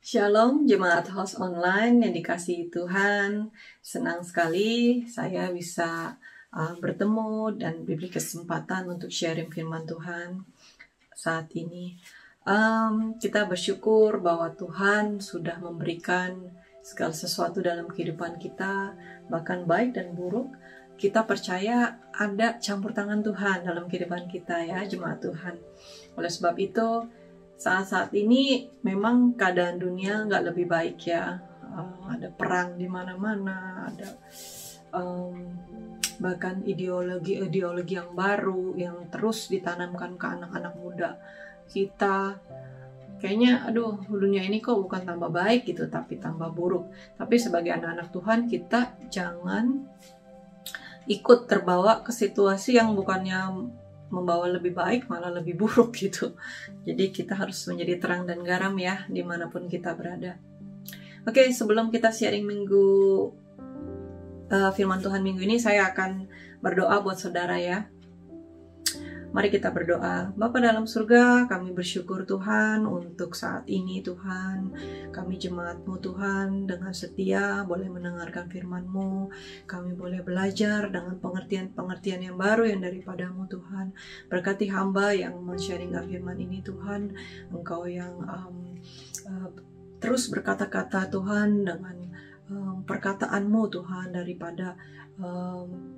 Shalom jemaat host online yang dikasihi Tuhan. Senang sekali saya bisa bertemu dan diberi kesempatan untuk sharing firman Tuhan saat ini. Kita bersyukur bahwa Tuhan sudah memberikan segala sesuatu dalam kehidupan kita, bahkan baik dan buruk. Kita percaya ada campur tangan Tuhan dalam kehidupan kita ya jemaat Tuhan. Oleh sebab itu, saat-saat ini memang keadaan dunia nggak lebih baik ya. Ada perang di mana-mana, ada bahkan ideologi yang baru yang terus ditanamkan ke anak-anak muda kita. Kayaknya dunia ini kok bukan tambah baik gitu, tapi tambah buruk. Tapi sebagai anak-anak Tuhan, kita jangan ikut terbawa ke situasi yang bukannya membawa lebih baik, malah lebih buruk gitu. Jadi kita harus menjadi terang dan garam ya, dimanapun kita berada. Oke, sebelum kita sharing firman Tuhan minggu ini, saya akan berdoa buat saudara ya. Mari kita berdoa. Bapa dalam surga, kami bersyukur Tuhan untuk saat ini Tuhan. Kami jemaat-Mu Tuhan dengan setia boleh mendengarkan firman-Mu. Kami boleh belajar dengan pengertian-pengertian yang baru yang daripada-Mu Tuhan. Berkati hamba yang men-sharingkan firman ini Tuhan. Engkau yang terus berkata-kata Tuhan dengan perkataan-Mu Tuhan daripada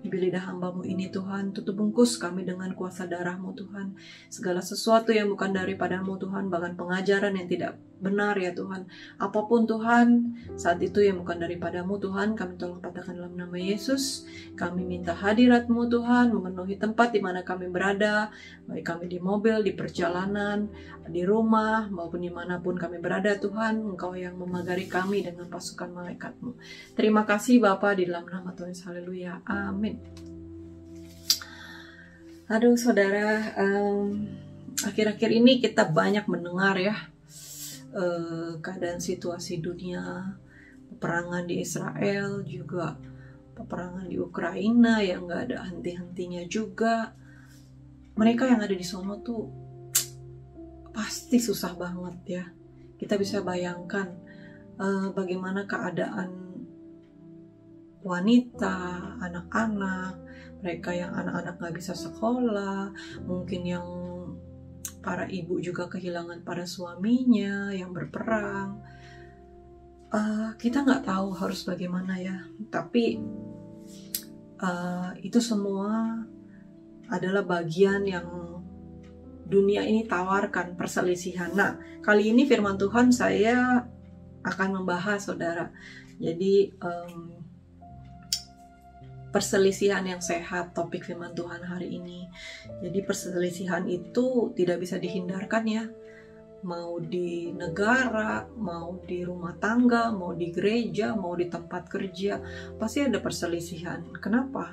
lidah hamba-Mu ini Tuhan. Tutup bungkus kami dengan kuasa darah-Mu Tuhan. Segala sesuatu yang bukan daripada-Mu Tuhan, bahkan pengajaran yang tidak benar ya Tuhan, apapun Tuhan saat itu yang bukan daripada-Mu Tuhan, kami tolong patahkan dalam nama Yesus. Kami minta hadirat-Mu Tuhan memenuhi tempat di mana kami berada, baik kami di mobil, di perjalanan, di rumah, maupun dimanapun kami berada Tuhan. Engkau yang memagari kami dengan pasukan malaikat-Mu. Terima kasih Bapa, di dalam nama Tuhan Yesus. Haleluya, amin. Saudara, akhir-akhir ini kita banyak mendengar ya keadaan situasi dunia, peperangan di Israel, juga peperangan di Ukraina yang gak ada henti-hentinya juga. Mereka yang ada di sono tuh pasti susah banget ya. Kita bisa bayangkan bagaimana keadaan wanita, anak-anak, mereka yang anak-anak gak bisa sekolah, mungkin yang para ibu juga kehilangan para suaminya yang berperang. Kita nggak tahu harus bagaimana ya, tapi itu semua adalah bagian yang dunia ini tawarkan, perselisihan. Nah, kali ini firman Tuhan saya akan membahas saudara. Jadi perselisihan yang sehat, topik firman Tuhan hari ini. Jadi perselisihan itu tidak bisa dihindarkan ya. Mau di negara, mau di rumah tangga, mau di gereja, mau di tempat kerja, pasti ada perselisihan. Kenapa?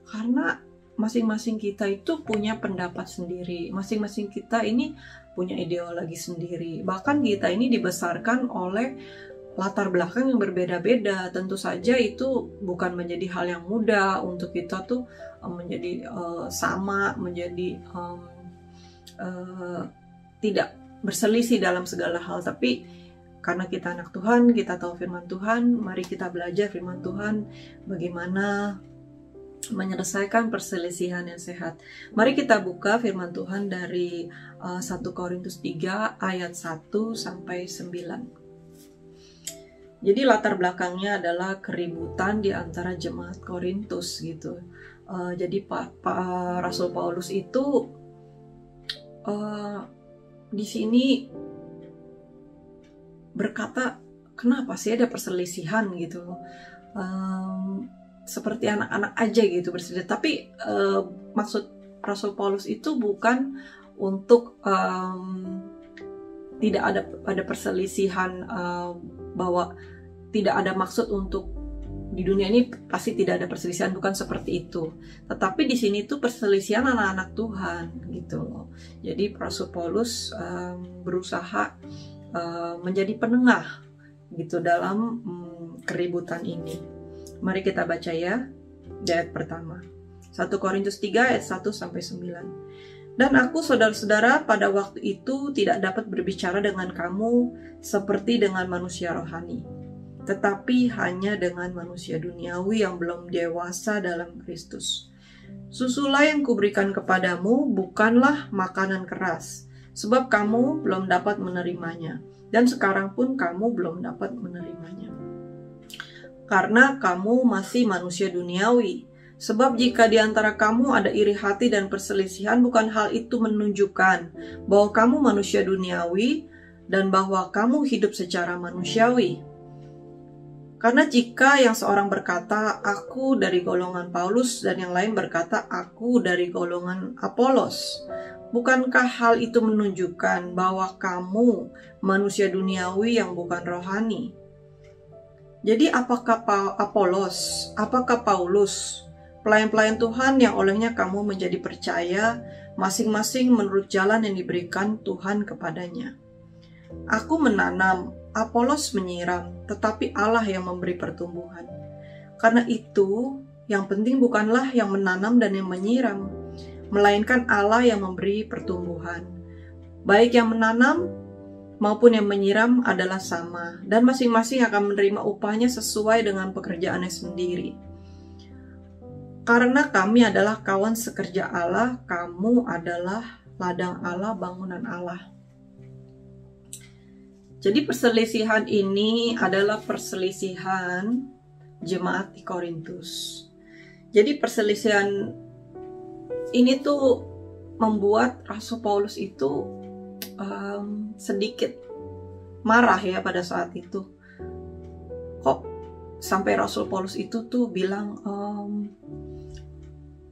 Karena masing-masing kita itu punya pendapat sendiri. Masing-masing kita ini punya ideologi sendiri. Bahkan kita ini dibesarkan oleh latar belakang yang berbeda-beda. Tentu saja itu bukan menjadi hal yang mudah untuk kita tuh menjadi sama, menjadi tidak berselisih dalam segala hal. Tapi karena kita anak Tuhan, kita tahu firman Tuhan, mari kita belajar firman Tuhan bagaimana menyelesaikan perselisihan yang sehat. Mari kita buka firman Tuhan dari 1 Korintus 3 ayat 1 sampai 9. Jadi latar belakangnya adalah keributan di antara jemaat Korintus gitu. Jadi Pak Rasul Paulus itu di sini berkata, kenapa sih ada perselisihan gitu? Seperti anak-anak aja gitu berselisih. Tapi maksud Rasul Paulus itu bukan untuk tidak ada perselisihan, bahwa tidak ada maksud untuk di dunia ini pasti tidak ada perselisihan, bukan seperti itu. Tetapi di sini tuh perselisihan anak-anak Tuhan gitu loh. Jadi Rasul Paulus berusaha menjadi penengah gitu dalam keributan ini. Mari kita baca ya, ayat pertama. 1 Korintus 3 ayat 1 sampai 9. Dan aku, saudara-saudara, pada waktu itu tidak dapat berbicara dengan kamu seperti dengan manusia rohani, tetapi hanya dengan manusia duniawi yang belum dewasa dalam Kristus. Susulah yang kuberikan kepadamu bukanlah makanan keras, sebab kamu belum dapat menerimanya, dan sekarang pun kamu belum dapat menerimanya. Karena kamu masih manusia duniawi. Sebab jika di antara kamu ada iri hati dan perselisihan, bukan hal itu menunjukkan bahwa kamu manusia duniawi dan bahwa kamu hidup secara manusiawi. Karena jika yang seorang berkata, aku dari golongan Paulus, dan yang lain berkata, aku dari golongan Apolos, bukankah hal itu menunjukkan bahwa kamu manusia duniawi yang bukan rohani? Jadi apakah Apolos, apakah Paulus, pelayan-pelayan Tuhan yang olehnya kamu menjadi percaya, masing-masing menurut jalan yang diberikan Tuhan kepadanya? Aku menanam, Apolos menyiram, tetapi Allah yang memberi pertumbuhan. Karena itu, yang penting bukanlah yang menanam dan yang menyiram, melainkan Allah yang memberi pertumbuhan. Baik yang menanam maupun yang menyiram adalah sama, dan masing-masing akan menerima upahnya sesuai dengan pekerjaannya sendiri. Karena kami adalah kawan sekerja Allah, kamu adalah ladang Allah, bangunan Allah. Jadi perselisihan ini adalah perselisihan jemaat di Korintus. Jadi perselisihan ini tuh membuat Rasul Paulus itu sedikit marah ya pada saat itu. Kok sampai Rasul Paulus itu tuh bilang,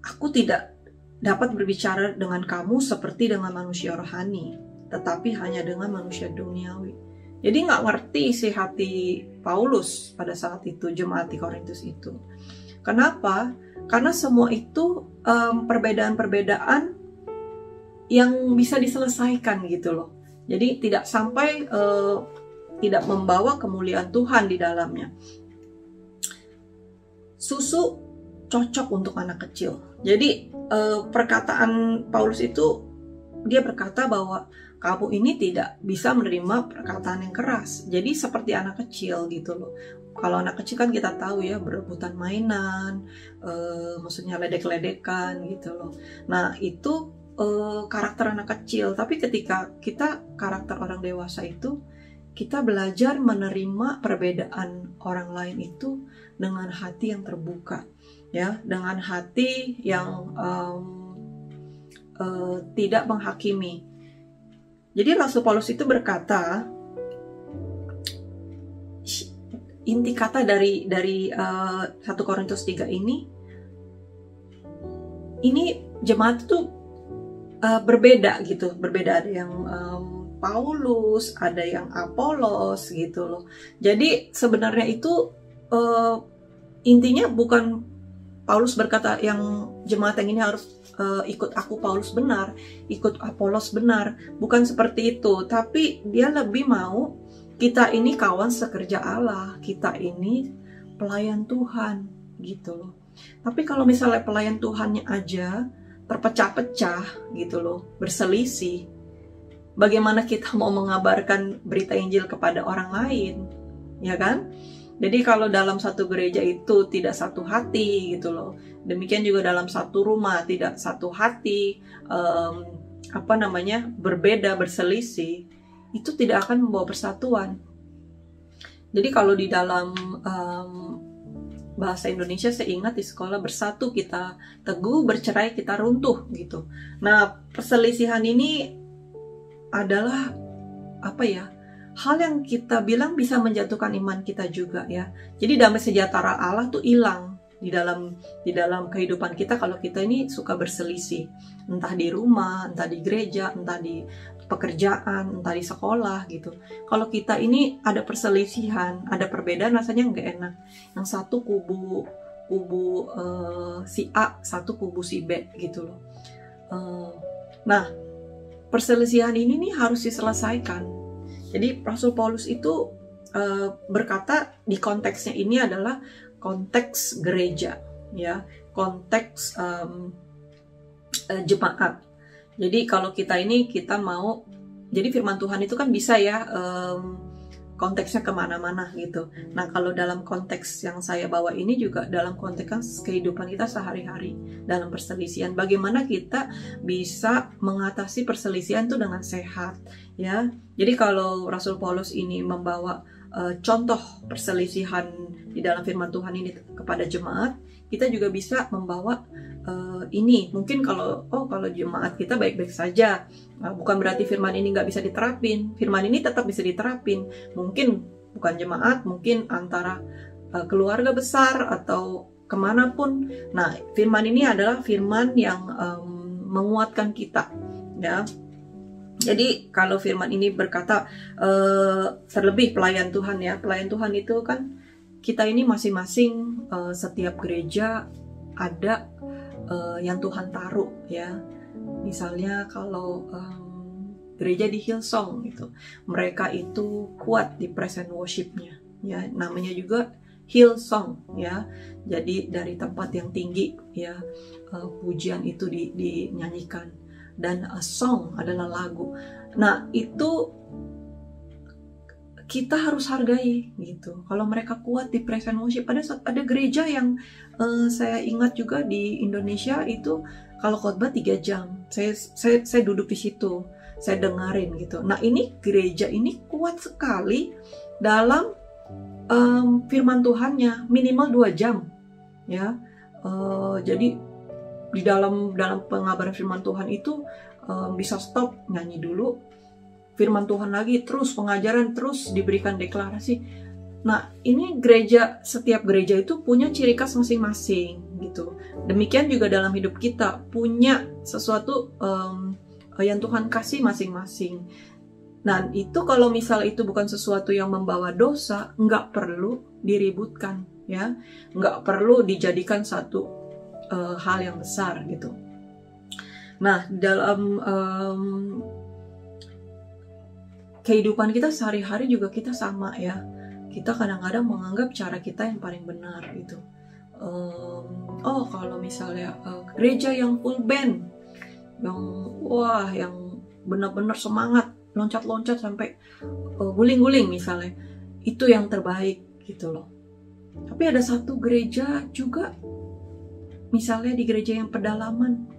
aku tidak dapat berbicara dengan kamu seperti dengan manusia rohani, tetapi hanya dengan manusia duniawi. Jadi nggak ngerti isi hati Paulus pada saat itu, jemaat di Korintus itu. Kenapa? Karena semua itu perbedaan-perbedaan yang bisa diselesaikan gitu loh. Jadi tidak sampai tidak membawa kemuliaan Tuhan di dalamnya. Susu cocok untuk anak kecil. Jadi perkataan Paulus itu, dia berkata bahwa kamu ini tidak bisa menerima perkataan yang keras. Jadi seperti anak kecil gitu loh. Kalau anak kecil kan kita tahu ya, berebutan mainan, maksudnya ledek-ledekan gitu loh. Nah itu karakter anak kecil. Tapi ketika kita karakter orang dewasa itu, kita belajar menerima perbedaan orang lain itu dengan hati yang terbuka, ya, dengan hati yang tidak menghakimi. Jadi Rasul Paulus itu berkata, inti kata dari 1 Korintus 3 ini jemaat itu berbeda gitu, berbeda, ada yang Paulus, ada yang Apolos gitu loh. Jadi sebenarnya itu intinya bukan Paulus berkata yang jemaat yang ini harus ikut aku Paulus benar, ikut Apolos benar, bukan seperti itu. Tapi dia lebih mau kita ini kawan sekerja Allah, kita ini pelayan Tuhan gitu loh. Tapi kalau misalnya pelayan Tuhannya aja terpecah-pecah gitu loh, berselisih, bagaimana kita mau mengabarkan berita Injil kepada orang lain, ya kan? Jadi kalau dalam satu gereja itu tidak satu hati gitu loh, demikian juga dalam satu rumah tidak satu hati, berbeda, berselisih, itu tidak akan membawa persatuan. Jadi kalau di dalam bahasa Indonesia, saya ingat di sekolah, bersatu kita teguh, bercerai kita runtuh gitu. Nah perselisihan ini adalah hal yang kita bilang bisa menjatuhkan iman kita juga ya. Jadi damai sejahtera Allah tuh hilang di dalam kehidupan kita kalau kita ini suka berselisih, entah di rumah, entah di gereja, entah di pekerjaan, entah di sekolah gitu. Kalau kita ini ada perselisihan, ada perbedaan, rasanya nggak enak. Yang satu kubu si A, satu kubu si B gitu loh. Nah perselisihan ini nih harus diselesaikan. Jadi Rasul Paulus itu berkata di konteksnya ini adalah konteks gereja, ya, konteks jemaat. Jadi kalau kita mau, jadi firman Tuhan itu kan bisa ya konteksnya kemana-mana gitu. Nah kalau dalam konteks yang saya bawa ini juga dalam konteks kehidupan kita sehari-hari dalam perselisihan. Bagaimana kita bisa mengatasi perselisihan itu dengan sehat ya. Jadi kalau Rasul Paulus ini membawa contoh perselisihan di dalam firman Tuhan ini kepada jemaat, kita juga bisa membawa ini. Mungkin kalau jemaat kita baik-baik saja, bukan berarti firman ini nggak bisa diterapin. Firman ini tetap bisa diterapin. Mungkin bukan jemaat, mungkin antara keluarga besar atau kemanapun. Nah, firman ini adalah firman yang menguatkan kita, ya. Jadi kalau firman ini berkata terlebih pelayan Tuhan ya, pelayan Tuhan itu kan kita ini masing-masing setiap gereja ada yang Tuhan taruh ya. Misalnya kalau gereja di Hillsong gitu, mereka itu kuat di praise and worship-nya ya, namanya juga Hillsong ya. Jadi dari tempat yang tinggi ya, pujian itu dinyanyikan, dan a song adalah lagu. Nah itu kita harus hargai gitu. Kalau mereka kuat di praise and worship, ada gereja yang saya ingat juga di Indonesia itu kalau khotbah 3 jam, saya duduk di situ, saya dengerin gitu. Nah ini gereja ini kuat sekali dalam firman Tuhannya, minimal 2 jam ya. Jadi di dalam pengabaran firman Tuhan itu bisa stop, nyanyi dulu, firman Tuhan lagi, terus pengajaran, terus diberikan deklarasi. Nah ini setiap gereja itu punya ciri khas masing-masing gitu. Demikian juga dalam hidup kita punya sesuatu yang Tuhan kasih masing-masing. Nah itu kalau misal itu bukan sesuatu yang membawa dosa, nggak perlu diributkan ya, nggak perlu dijadikan satu hal yang besar gitu. Nah dalam kehidupan kita sehari-hari juga kita sama ya. Kita kadang-kadang menganggap cara kita yang paling benar gitu. Kalau misalnya gereja yang full band, yang benar-benar semangat, loncat-loncat sampai guling-guling misalnya, itu yang terbaik gitu loh. Tapi ada satu gereja juga, misalnya di gereja yang pedalaman,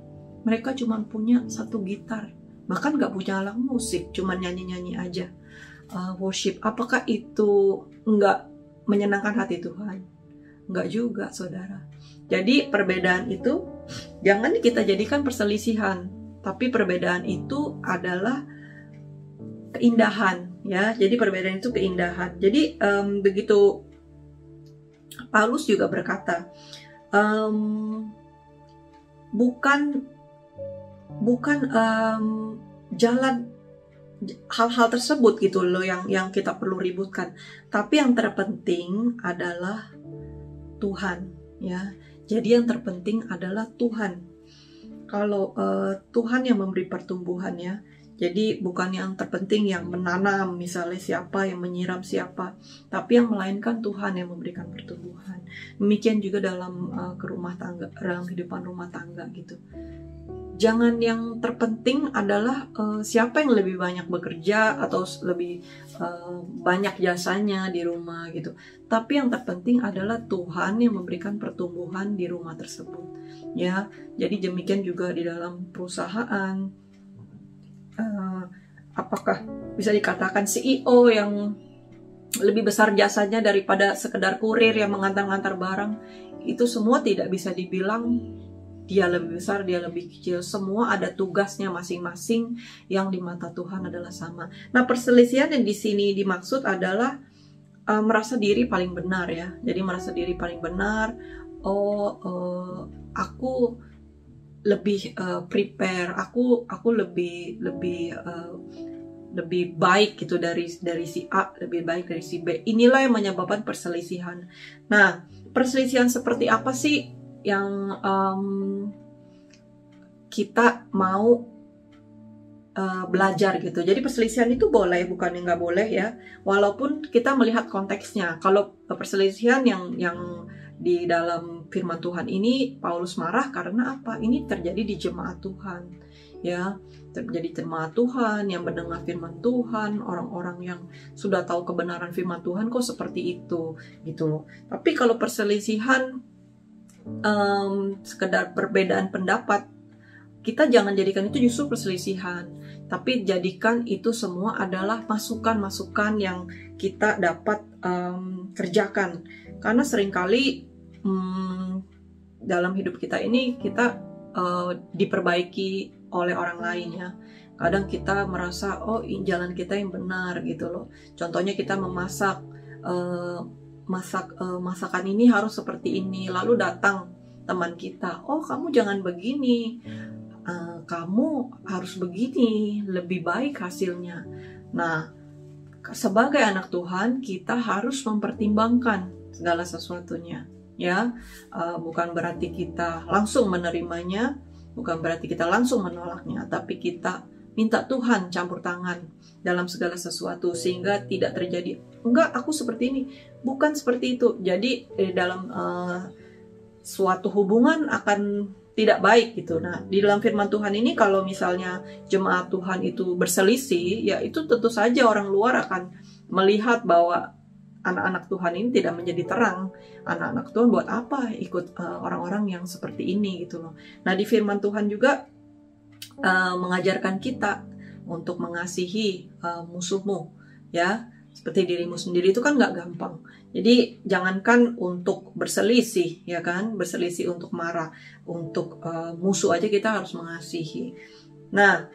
mereka cuma punya 1 gitar, bahkan gak punya alat musik, cuma nyanyi-nyanyi aja, worship. Apakah itu nggak menyenangkan hati Tuhan? Nggak juga, saudara. Jadi perbedaan itu jangan kita jadikan perselisihan, tapi perbedaan itu adalah keindahan ya. Jadi perbedaan itu keindahan. Jadi begitu Paulus juga berkata, bukan jalan hal-hal tersebut gitu loh yang kita perlu ributkan, tapi yang terpenting adalah Tuhan ya. Jadi yang terpenting adalah Tuhan. Kalau Tuhan yang memberi pertumbuhan ya. Jadi bukan yang terpenting yang menanam misalnya siapa, yang menyiram siapa, tapi yang melainkan Tuhan yang memberikan pertumbuhan. Demikian juga dalam dalam kehidupan rumah tangga gitu. Jangan yang terpenting adalah siapa yang lebih banyak bekerja atau lebih banyak jasanya di rumah gitu. Tapi yang terpenting adalah Tuhan yang memberikan pertumbuhan di rumah tersebut. Ya, jadi demikian juga di dalam perusahaan. Apakah bisa dikatakan CEO yang lebih besar jasanya daripada sekedar kurir yang mengantar-antar barang? Itu semua tidak bisa dibilang dia lebih besar, dia lebih kecil. Semua ada tugasnya masing-masing yang di mata Tuhan adalah sama. Nah, perselisihan yang di sini dimaksud adalah merasa diri paling benar ya. Jadi merasa diri paling benar. Aku lebih prepare, aku lebih baik gitu dari si A, lebih baik dari si B. Inilah yang menyebabkan perselisihan. Nah, perselisihan seperti apa sih yang kita mau belajar gitu. Jadi perselisihan itu boleh, bukan yang nggak boleh ya. Walaupun kita melihat konteksnya. Kalau perselisihan yang di dalam firman Tuhan ini, Paulus marah karena apa? Ini terjadi di jemaat Tuhan. ya, menjadi jemaat Tuhan yang mendengar firman Tuhan, orang-orang yang sudah tahu kebenaran firman Tuhan kok seperti itu gitu loh. Tapi kalau perselisihan sekedar perbedaan pendapat, kita jangan jadikan itu justru perselisihan, tapi jadikan itu semua adalah masukan-masukan yang kita dapat kerjakan. Karena seringkali dalam hidup kita ini kita diperbaiki oleh orang lain ya. Kadang kita merasa jalan kita yang benar gitu loh. Contohnya kita memasak, masakan ini harus seperti ini, lalu datang teman kita, kamu jangan begini, kamu harus begini, lebih baik hasilnya. Nah, sebagai anak Tuhan kita harus mempertimbangkan segala sesuatunya, ya. Bukan berarti kita langsung menerimanya, bukan berarti kita langsung menolaknya, tapi kita minta Tuhan campur tangan dalam segala sesuatu sehingga tidak terjadi, enggak aku seperti ini, bukan seperti itu. Jadi dalam suatu hubungan akan tidak baik gitu. Nah, di dalam firman Tuhan ini kalau misalnya jemaat Tuhan itu berselisih, ya itu tentu saja orang luar akan melihat bahwa anak-anak Tuhan ini tidak menjadi terang. Anak-anak Tuhan buat apa ikut orang-orang yang seperti ini gitu loh. Nah, di firman Tuhan juga mengajarkan kita untuk mengasihi musuhmu, ya, seperti dirimu sendiri. Itu kan nggak gampang. Jadi jangankan untuk berselisih, ya kan, berselisih untuk marah, untuk musuh aja kita harus mengasihi. Nah,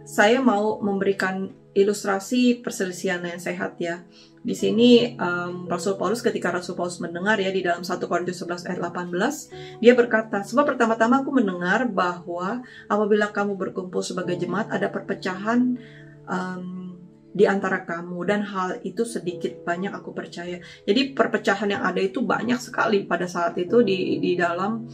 saya mau memberikan ilustrasi perselisihan yang sehat ya. Di sini Rasul Paulus, ketika Rasul Paulus mendengar ya di dalam 1 Korintus 11 ayat 18, dia berkata, sebab pertama-tama aku mendengar bahwa apabila kamu berkumpul sebagai jemaat ada perpecahan di antara kamu, dan hal itu sedikit banyak aku percaya. Jadi perpecahan yang ada itu banyak sekali pada saat itu di dalam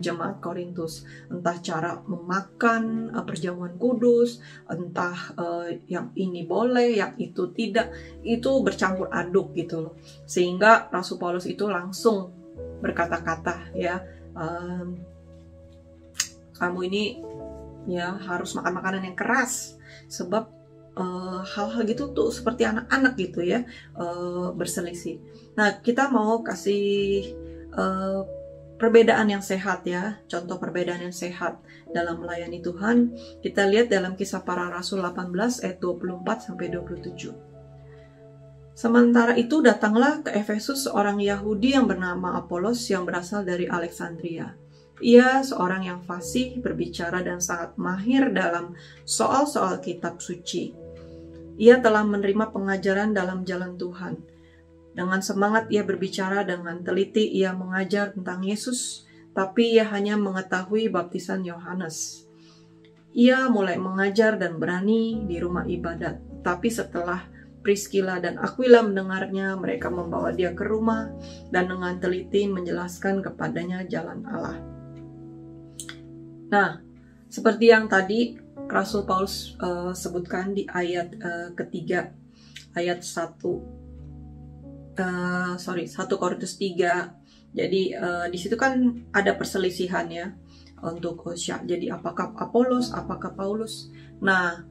jemaat Korintus. Entah cara memakan perjamuan kudus, entah yang ini boleh, yang itu tidak, itu bercampur aduk gitu loh. Sehingga Rasul Paulus itu langsung berkata-kata ya, kamu ini ya harus makan makanan yang keras, sebab hal-hal gitu tuh seperti anak-anak gitu ya, berselisih. Nah, kita mau kasih perbedaan yang sehat ya, contoh perbedaan yang sehat dalam melayani Tuhan. Kita lihat dalam Kisah Para Rasul 18 ayat 24-27. Sementara itu datanglah ke Efesus seorang Yahudi yang bernama Apolos yang berasal dari Alexandria. Ia seorang yang fasih berbicara dan sangat mahir dalam soal-soal kitab suci. Ia telah menerima pengajaran dalam jalan Tuhan. Dengan semangat ia berbicara, dengan teliti ia mengajar tentang Yesus, tapi ia hanya mengetahui baptisan Yohanes. Ia mulai mengajar dan berani di rumah ibadat, tapi setelah Priscilla dan Aquila mendengarnya, mereka membawa dia ke rumah dan dengan teliti menjelaskan kepadanya jalan Allah. Nah, seperti yang tadi Rasul Paulus sebutkan di ayat ketiga, ayat 1 Korintus 3. Jadi di situ kan ada perselisihan ya untuk jadi apakah Apolos, apakah Paulus. Nah,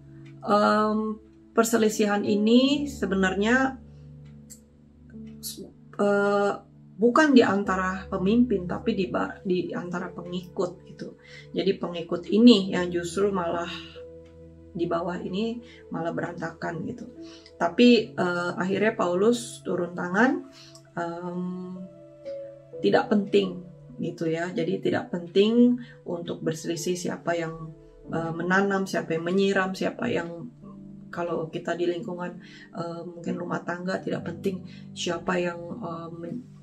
perselisihan ini sebenarnya bukan di antara pemimpin, tapi di antara pengikut gitu. Jadi pengikut ini yang justru malah di bawah ini malah berantakan gitu. Tapi akhirnya Paulus turun tangan, tidak penting gitu ya. Jadi tidak penting untuk berselisih siapa yang menanam, siapa yang menyiram, siapa yang, kalau kita di lingkungan mungkin rumah tangga, tidak penting siapa yang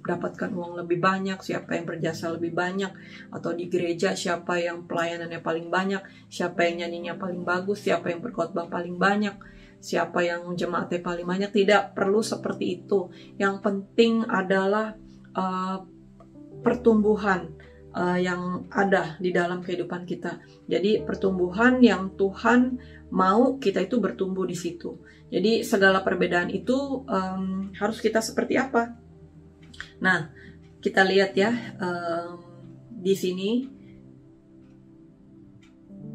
mendapatkan uang lebih banyak, siapa yang berjasa lebih banyak, atau di gereja siapa yang pelayanannya paling banyak, siapa yang nyanyinya paling bagus, siapa yang berkhotbah paling banyak, siapa yang jemaatnya paling banyak. Tidak perlu seperti itu. Yang penting adalah pertumbuhan yang ada di dalam kehidupan kita. Jadi pertumbuhan yang Tuhan mau kita itu bertumbuh di situ. Jadi segala perbedaan itu harus kita seperti apa? Nah, kita lihat ya di sini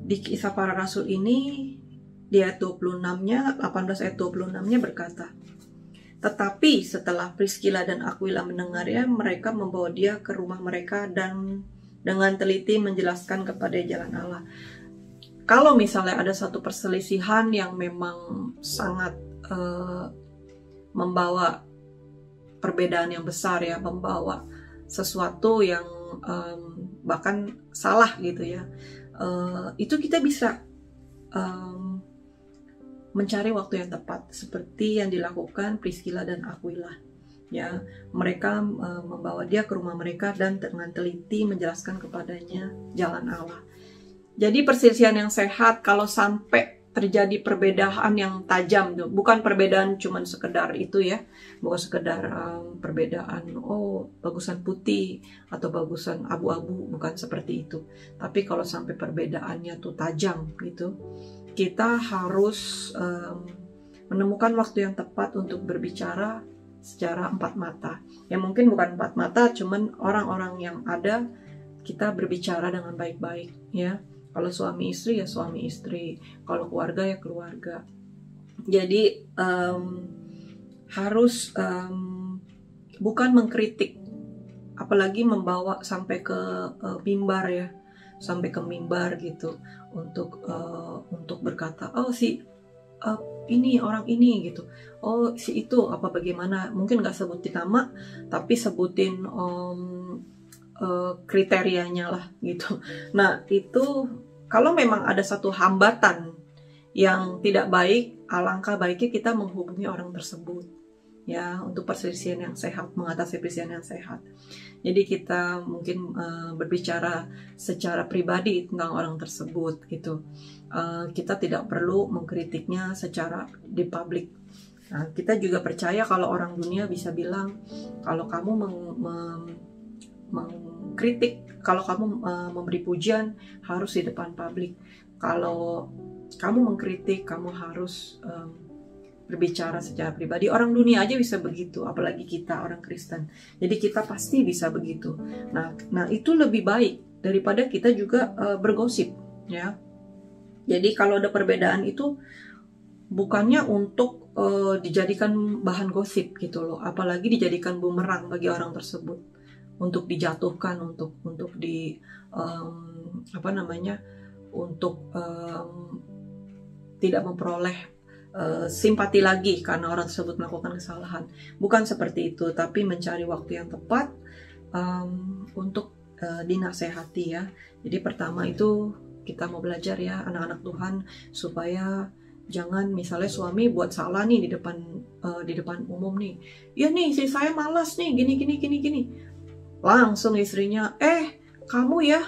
di Kisah Para Rasul ini, di ayat 26-nya, 18 ayat 26-nya berkata, tetapi setelah Priskila dan Aquila mendengarnya, mereka membawa dia ke rumah mereka dan dengan teliti menjelaskan kepada jalan Allah. Kalau misalnya ada satu perselisihan yang memang sangat membawa perbedaan yang besar ya, membawa sesuatu yang bahkan salah gitu ya, itu kita bisa mencari waktu yang tepat seperti yang dilakukan Priskila dan Aquila ya. Mereka membawa dia ke rumah mereka dan dengan teliti menjelaskan kepadanya jalan Allah. Jadi perselisihan yang sehat kalau sampai terjadi perbedaan yang tajam, bukan perbedaan cuman sekedar itu ya, bukan sekedar perbedaan bagusan putih atau bagusan abu-abu, bukan seperti itu. Tapi kalau sampai perbedaannya tuh tajam gitu, kita harus menemukan waktu yang tepat untuk berbicara secara empat mata. Ya mungkin bukan empat mata, cuman orang-orang yang ada kita berbicara dengan baik-baik ya. Kalau suami istri ya suami istri, kalau keluarga ya keluarga. Jadi harus bukan mengkritik, apalagi membawa sampai ke mimbar ya, sampai ke mimbar gitu untuk berkata, ini orang ini gitu, si itu apa bagaimana, mungkin nggak sebutin nama tapi sebutin kriterianya lah gitu. Nah itu kalau memang ada satu hambatan yang tidak baik, alangkah baiknya kita menghubungi orang tersebut ya, untuk perselisihan yang sehat, mengatasi perselisihan yang sehat. Jadi kita mungkin berbicara secara pribadi tentang orang tersebut gitu. Kita tidak perlu mengkritiknya secara di publik. Nah, kita juga percaya kalau orang dunia bisa bilang kalau kamu mengkritik, kalau kamu memberi pujian harus di depan publik. Kalau kamu mengkritik, kamu harus berbicara secara pribadi. Orang dunia aja bisa begitu, apalagi kita orang Kristen. Jadi kita pasti bisa begitu. Nah itu lebih baik daripada kita juga bergosip ya. Jadi kalau ada perbedaan itu bukannya untuk dijadikan bahan gosip gitu loh, apalagi dijadikan bumerang bagi orang tersebut, untuk dijatuhkan, untuk untuk tidak memperoleh simpati lagi karena orang tersebut melakukan kesalahan. Bukan seperti itu, tapi mencari waktu yang tepat untuk dinasehati ya. Jadi pertama itu kita mau belajar ya anak-anak Tuhan, supaya jangan misalnya suami buat salah nih di depan umum nih. Ya nih si saya malas nih gini. Langsung istrinya, kamu ya,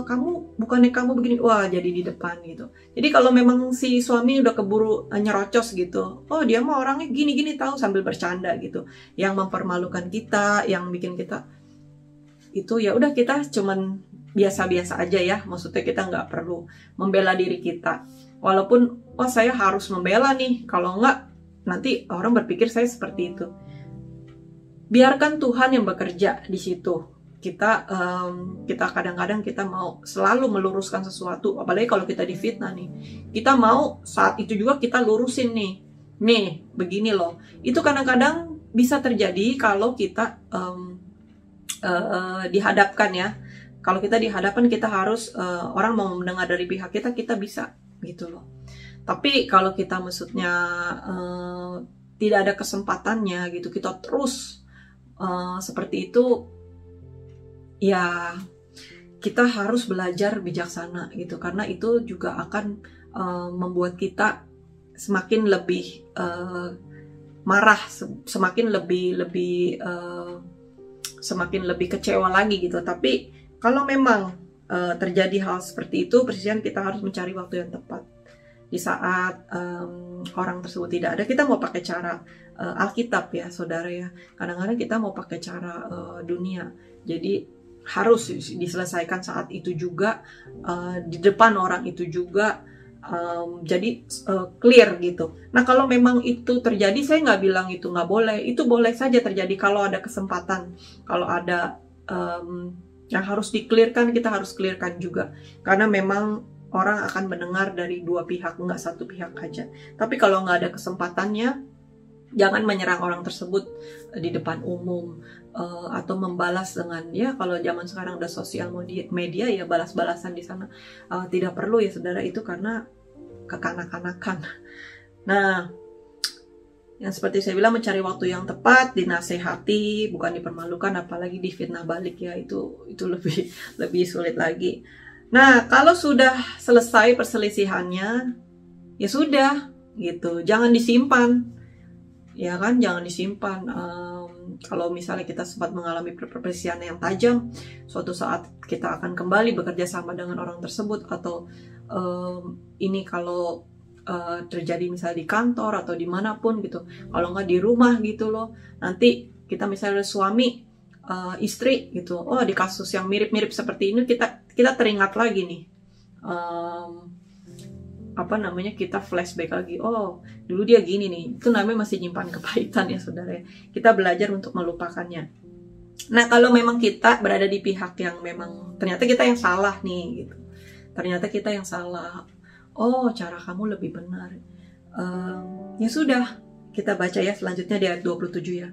kamu bukannya kamu begini, wah jadi di depan gitu. Jadi kalau memang si suami udah keburu nyerocos gitu, dia mah orangnya gini tahu, sambil bercanda gitu, yang mempermalukan kita, yang bikin kita itu ya udah kita cuman biasa-biasa aja ya. Maksudnya kita nggak perlu membela diri kita, walaupun saya harus membela nih, kalau nggak nanti orang berpikir saya seperti itu. Biarkan Tuhan yang bekerja di situ. Kita kadang-kadang kita mau selalu meluruskan sesuatu, apalagi kalau kita difitnah nih, kita mau saat itu juga kita lurusin nih begini loh. Itu kadang-kadang bisa terjadi kalau kita dihadapkan ya. Kalau kita dihadapkan, kita harus orang mau mendengar dari pihak kita bisa gitu loh. Tapi kalau kita maksudnya tidak ada kesempatannya gitu, kita terus seperti itu, ya kita harus belajar bijaksana gitu, karena itu juga akan membuat kita semakin lebih marah, semakin lebih kecewa lagi gitu. Tapi kalau memang terjadi hal seperti itu, perselisihan, kita harus mencari waktu yang tepat. Di saat orang tersebut tidak ada, kita mau pakai cara Alkitab ya saudara ya. Kadang-kadang kita mau pakai cara dunia. Jadi harus diselesaikan saat itu juga, di depan orang itu juga, jadi clear gitu. Nah kalau memang itu terjadi, saya nggak bilang itu nggak boleh, itu boleh saja terjadi kalau ada kesempatan, kalau ada yang harus di-clearkan, kita harus clearkan juga, karena memang orang akan mendengar dari dua pihak, nggak satu pihak aja. Tapi kalau nggak ada kesempatannya, jangan menyerang orang tersebut di depan umum, atau membalas dengan, ya kalau zaman sekarang udah sosial media ya balas-balasan di sana. Tidak perlu ya saudara, itu karena kekanak-kanakan. Nah, yang seperti saya bilang, mencari waktu yang tepat, dinasehati, bukan dipermalukan, apalagi difitnah balik ya, itu lebih sulit lagi. Nah, kalau sudah selesai perselisihannya, ya sudah gitu, jangan disimpan, ya kan, jangan disimpan. Kalau misalnya kita sempat mengalami perselisihan yang tajam, suatu saat kita akan kembali bekerja sama dengan orang tersebut, atau ini kalau terjadi misalnya di kantor atau dimanapun gitu, kalau nggak di rumah gitu loh, nanti kita misalnya suami istri gitu, oh di kasus yang mirip-mirip seperti ini kita teringat lagi nih, kita flashback lagi, oh dulu dia gini nih, itu namanya masih nyimpan kepahitan ya saudara ya. Kita belajar untuk melupakannya. Nah, kalau memang kita berada di pihak yang memang ternyata kita yang salah nih gitu, ternyata kita yang salah, oh cara kamu lebih benar, ya sudah, kita baca ya selanjutnya di ayat 27 ya.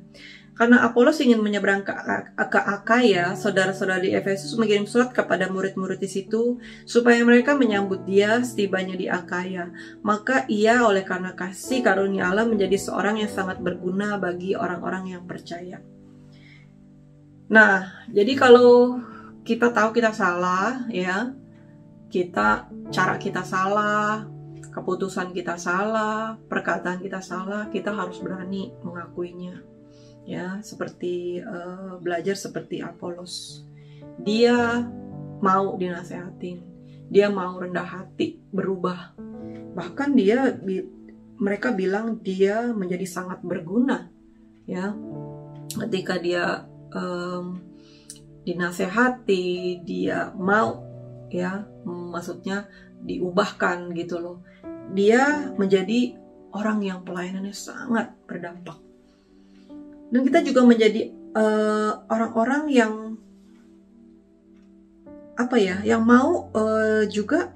Karena Apolos ingin menyeberang ke Akaya, saudara-saudara di Efesus mengirim surat kepada murid-murid di situ supaya mereka menyambut dia setibanya di Akaya. Maka ia oleh karena kasih karunia Allah menjadi seorang yang sangat berguna bagi orang-orang yang percaya. Nah, jadi kalau kita tahu kita salah ya, cara kita salah, keputusan kita salah, perkataan kita salah, kita harus berani mengakuinya. Ya, seperti belajar seperti Apolos. Dia mau dinasehatin, dia mau rendah hati, berubah. Bahkan mereka bilang dia menjadi sangat berguna. Ya, ketika dia dinasehati, dia mau ya, maksudnya diubahkan gitu loh. Dia menjadi orang yang pelayanannya sangat berdampak. Dan kita juga menjadi orang-orang yang yang mau juga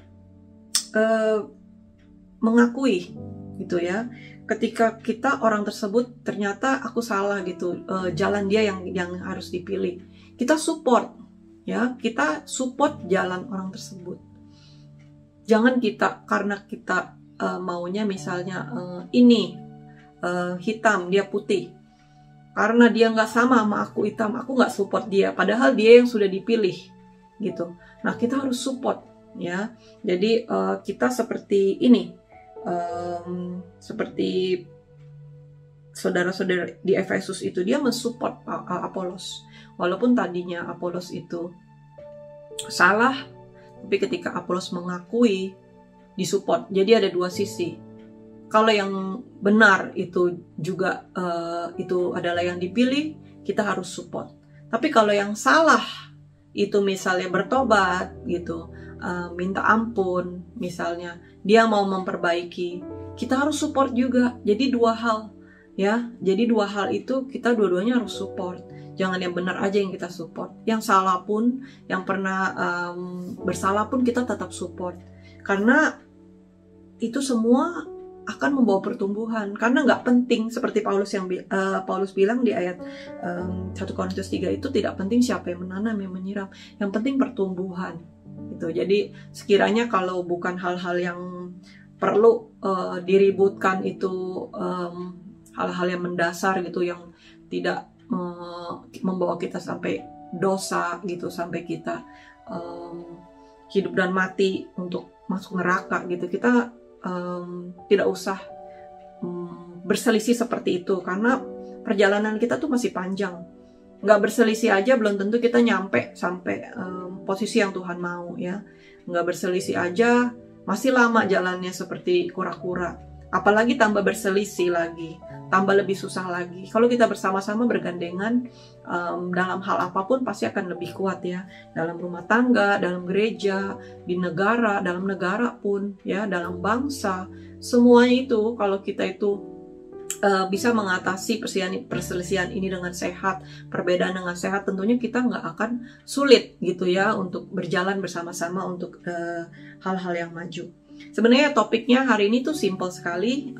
mengakui gitu ya. Ketika kita orang tersebut ternyata aku salah gitu, jalan dia yang harus dipilih, kita support ya, kita support jalan orang tersebut. Jangan kita karena kita maunya misalnya ini hitam, dia putih, karena dia nggak sama aku hitam, aku nggak support dia, padahal dia yang sudah dipilih gitu. Nah, kita harus support ya. Jadi kita seperti ini, seperti saudara-saudara di Efesus itu, dia mensupport Apolos. Walaupun tadinya Apolos itu salah, tapi ketika Apolos mengakui, disupport. Jadi ada dua sisi. Kalau yang benar itu juga itu adalah yang dipilih, kita harus support. Tapi kalau yang salah itu misalnya bertobat gitu, minta ampun misalnya, dia mau memperbaiki, kita harus support juga. Jadi dua hal ya. Jadi dua hal itu kita dua-duanya harus support. Jangan yang benar aja yang kita support. Yang salah pun, yang pernah bersalah pun kita tetap support. Karena itu semua akan membawa pertumbuhan. Karena nggak penting, seperti Paulus bilang di ayat 1 Korintus 3 itu, tidak penting siapa yang menanam, yang menyiram. Yang penting pertumbuhan. Gitu. Jadi sekiranya kalau bukan hal-hal yang perlu diributkan itu, hal-hal yang mendasar gitu, yang tidak membawa kita sampai dosa gitu, sampai kita hidup dan mati untuk masuk neraka gitu, kita tidak usah berselisih seperti itu, karena perjalanan kita tuh masih panjang. Nggak berselisih aja belum tentu kita nyampe sampai posisi yang Tuhan mau ya. Nggak berselisih aja masih lama jalannya seperti kura-kura. Apalagi tambah berselisih lagi, tambah lebih susah lagi. Kalau kita bersama-sama bergandengan dalam hal apapun pasti akan lebih kuat ya. Dalam rumah tangga, dalam gereja, di negara, dalam negara pun ya, dalam bangsa. Semuanya itu kalau kita itu bisa mengatasi perselisihan ini dengan sehat, perbedaan dengan sehat, tentunya kita nggak akan sulit gitu ya untuk berjalan bersama-sama untuk hal-hal yang maju. Sebenarnya topiknya hari ini tuh simple sekali,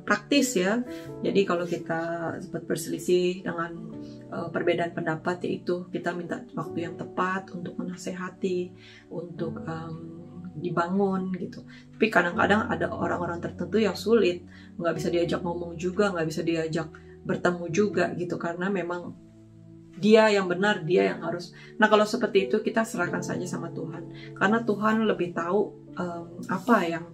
praktis ya. Jadi kalau kita sempat berselisih dengan perbedaan pendapat, yaitu kita minta waktu yang tepat untuk menasehati, untuk dibangun gitu. Tapi kadang-kadang ada orang-orang tertentu yang sulit, nggak bisa diajak ngomong juga, nggak bisa diajak bertemu juga gitu, karena memang dia yang benar, dia yang harus. Nah kalau seperti itu kita serahkan saja sama Tuhan, karena Tuhan lebih tahu apa yang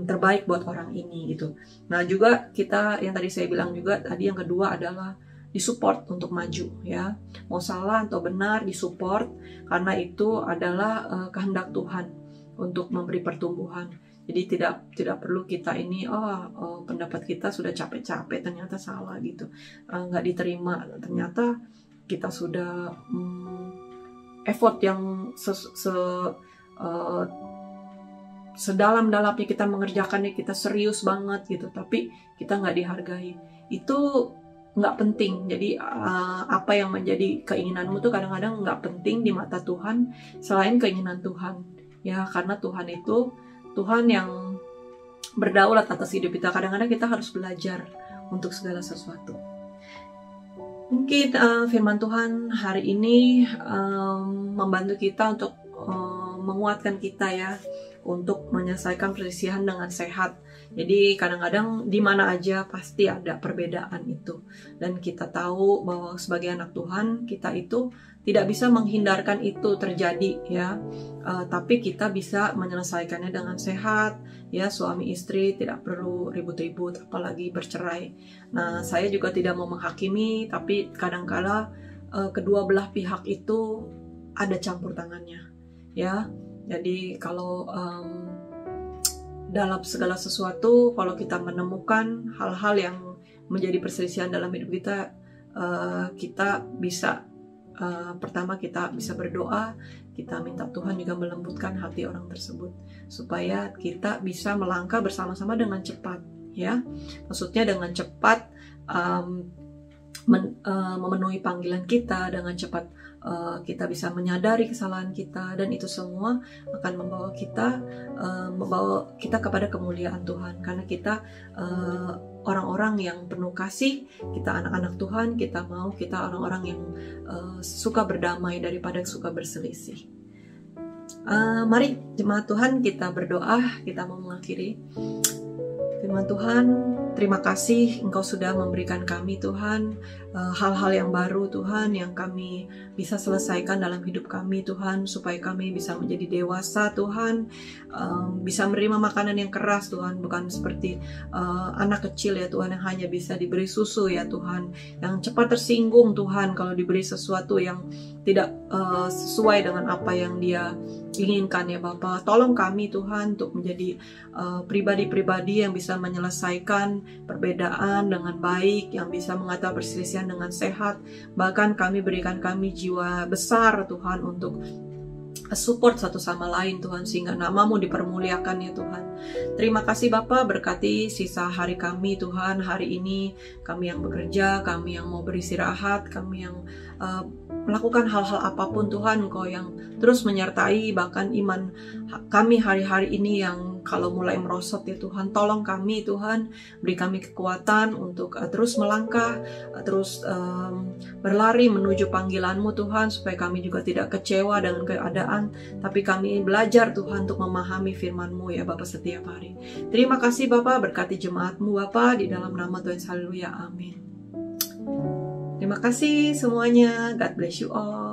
terbaik buat orang ini gitu. Nah juga kita yang tadi saya bilang juga tadi, yang kedua adalah disupport untuk maju ya, mau salah atau benar disupport, karena itu adalah kehendak Tuhan untuk memberi pertumbuhan. Jadi tidak perlu kita ini pendapat kita sudah capek-capek ternyata salah gitu, nggak diterima, ternyata kita sudah effort yang sedalam-dalamnya kita mengerjakannya, kita serius banget gitu, tapi kita nggak dihargai, itu nggak penting. Jadi apa yang menjadi keinginanmu tuh kadang-kadang nggak penting di mata Tuhan selain keinginan Tuhan ya, karena Tuhan itu Tuhan yang berdaulat atas hidup kita. Kadang-kadang kita harus belajar untuk segala sesuatu. Mungkin firman Tuhan hari ini membantu kita untuk menguatkan kita ya, untuk menyelesaikan perselisihan dengan sehat. Jadi kadang-kadang di mana aja pasti ada perbedaan itu, dan kita tahu bahwa sebagai anak Tuhan kita itu tidak bisa menghindarkan itu terjadi ya, tapi kita bisa menyelesaikannya dengan sehat ya. Suami istri tidak perlu ribut-ribut, apalagi bercerai. Nah saya juga tidak mau menghakimi, tapi kadang-kala kedua belah pihak itu ada campur tangannya ya. Jadi kalau dalam segala sesuatu, kalau kita menemukan hal-hal yang menjadi perselisihan dalam hidup kita, kita bisa pertama kita bisa berdoa, kita minta Tuhan juga melembutkan hati orang tersebut supaya kita bisa melangkah bersama-sama dengan cepat ya. Maksudnya dengan cepat memenuhi panggilan kita, dengan cepat kita bisa menyadari kesalahan kita, dan itu semua akan membawa kita kepada kemuliaan Tuhan, karena kita orang-orang yang penuh kasih, kita anak-anak Tuhan, kita orang-orang yang suka berdamai daripada suka berselisih. Mari jemaat Tuhan kita berdoa, kita mau mengakhiri. Firman Tuhan, terima kasih Engkau sudah memberikan kami Tuhan hal-hal yang baru Tuhan, yang kami bisa selesaikan dalam hidup kami Tuhan, supaya kami bisa menjadi dewasa Tuhan, bisa menerima makanan yang keras Tuhan, bukan seperti anak kecil ya Tuhan, yang hanya bisa diberi susu ya Tuhan, yang cepat tersinggung Tuhan kalau diberi sesuatu yang tidak sesuai dengan apa yang dia inginkan ya Bapa. Tolong kami Tuhan untuk menjadi pribadi-pribadi yang bisa menyelesaikan perbedaan dengan baik, yang bisa mengatasi perselisihan dengan sehat. Bahkan berikan kami jiwa besar Tuhan untuk support satu sama lain Tuhan, sehingga nama-Mu dipermuliakan ya Tuhan. Terima kasih Bapa, berkati sisa hari kami Tuhan. Hari ini kami yang bekerja, kami yang mau beristirahat, kami yang melakukan hal-hal apapun Tuhan, Engkau yang terus menyertai bahkan iman kami hari-hari ini yang kalau mulai merosot ya Tuhan. Tolong kami Tuhan, beri kami kekuatan untuk terus melangkah, terus berlari menuju panggilan-Mu Tuhan, supaya kami juga tidak kecewa dengan keadaan, tapi kami belajar Tuhan untuk memahami firman-Mu ya Bapa setiap hari. Terima kasih Bapa, berkati jemaat-Mu Bapa, di dalam nama Tuhan. Haleluya, amin. Terima kasih semuanya. God bless you all.